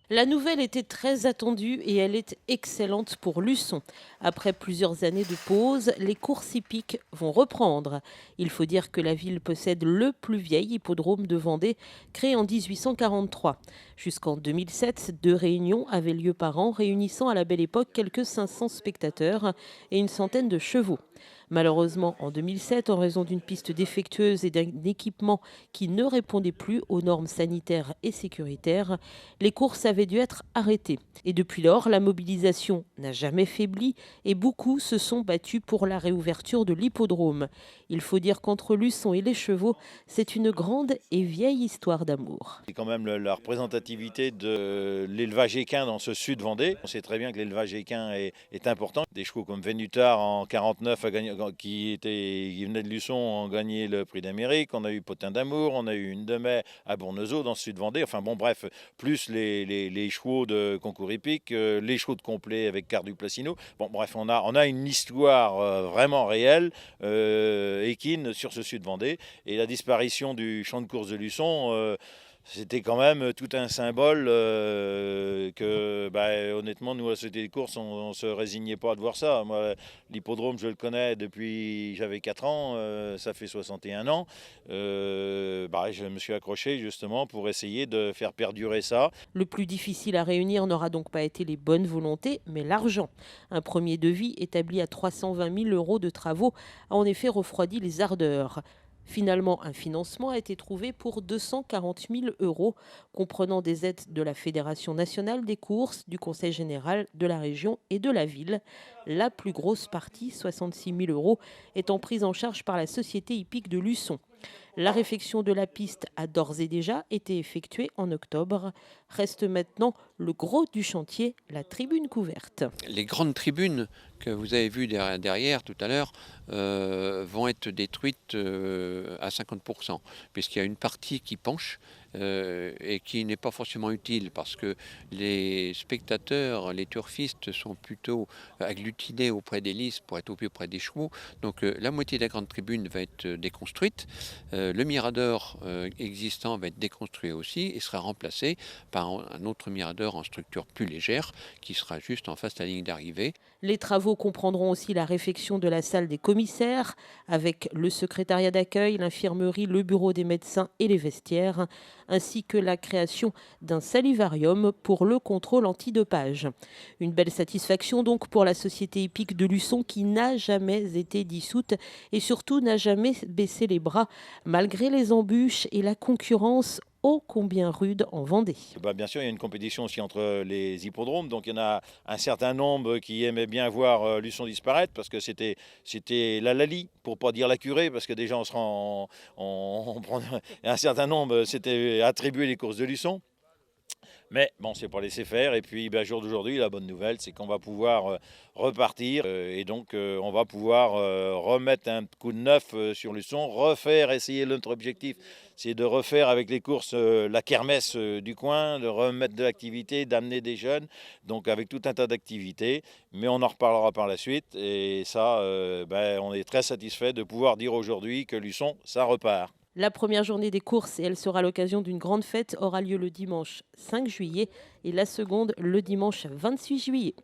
La nouvelle était très attendue et elle est excellente pour Luçon. Après plusieurs années de pause, les courses hippiques vont reprendre. Il faut dire que la ville possède le plus vieil hippodrome de Vendée, créé en 1843. Jusqu'en 2007, 2 réunions avaient lieu par an, réunissant à la belle époque quelques 500 spectateurs et une centaine de chevaux. Malheureusement, en 2007, en raison d'une piste défectueuse et d'un équipement qui ne répondait plus aux normes sanitaires et sécuritaires, les courses avaient dû être arrêtées. Et depuis lors, la mobilisation n'a jamais faibli et beaucoup se sont battus pour la réouverture de l'hippodrome. Il faut dire qu'entre Luçon et les chevaux, c'est une grande et vieille histoire d'amour. C'est quand même la représentativité de l'élevage équin dans ce sud Vendée. On sait très bien que l'élevage équin est important. Des chevaux comme Vénutar en 49 qui venait de Luçon ont gagné le prix d'Amérique. On a eu Potin d'Amour, on a eu une de mai à Bournezeau dans ce sud Vendée. Enfin bon bref, plus les chevaux de concours hippique, les chevaux de complet avec Car du Placino. Bon bref, on a une histoire vraiment réelle équine sur ce sud Vendée. Et la disparition du champ de course de Luçon, c'était quand même tout un symbole que, honnêtement, nous, à la Société des courses, on ne se résignait pas de voir ça. Moi, l'hippodrome, je le connais depuis j'avais 4 ans, ça fait 61 ans. Je me suis accroché justement pour essayer de faire perdurer ça. Le plus difficile à réunir n'aura donc pas été les bonnes volontés, mais l'argent. Un premier devis établi à 320 000 euros de travaux a en effet refroidi les ardeurs. Finalement, un financement a été trouvé pour 240 000 euros, comprenant des aides de la Fédération nationale des courses, du Conseil général, de la région et de la ville. La plus grosse partie, 66 000 euros, étant prise en charge par la Société hippique de Luçon. La réfection de la piste a d'ores et déjà été effectuée en octobre. Reste maintenant le gros du chantier, la tribune couverte. Les grandes tribunes que vous avez vues derrière tout à l'heure vont être détruites à 50%, puisqu'il y a une partie qui penche et qui n'est pas forcément utile parce que les spectateurs, les turfistes sont plutôt agglutinés auprès des lices pour être au plus près des chevaux. Donc la moitié de la grande tribune va être déconstruite. Le mirador existant va être déconstruit aussi et sera remplacé par un autre mirador en structure plus légère qui sera juste en face de la ligne d'arrivée. Les travaux comprendront aussi la réfection de la salle des commissaires, avec le secrétariat d'accueil, l'infirmerie, le bureau des médecins et les vestiaires, ainsi que la création d'un salivarium pour le contrôle antidopage. Une belle satisfaction donc pour la société hippique de Luçon qui n'a jamais été dissoute et surtout n'a jamais baissé les bras, malgré les embûches et la concurrence ô combien rude en Vendée. Bien sûr, il y a une compétition aussi entre les hippodromes. Donc, il y en a un certain nombre qui aimaient bien voir Luçon disparaître parce que c'était la Lali, pour pas dire la curée, parce que déjà, on se rend. On prend, un certain nombre s'était attribué les courses de Luçon. Mais bon, c'est pas laisser faire. Et puis, jour d'aujourd'hui, la bonne nouvelle, c'est qu'on va pouvoir repartir. Et donc, on va pouvoir remettre un coup de neuf sur Luçon, refaire, essayer notre objectif, c'est de refaire avec les courses la kermesse du coin, de remettre de l'activité, d'amener des jeunes. Donc, avec tout un tas d'activités. Mais on en reparlera par la suite. Et ça, on est très satisfait de pouvoir dire aujourd'hui que Luçon, ça repart. La première journée des courses, et elle sera l'occasion d'une grande fête, aura lieu le dimanche 5 juillet et la seconde le dimanche 26 juillet.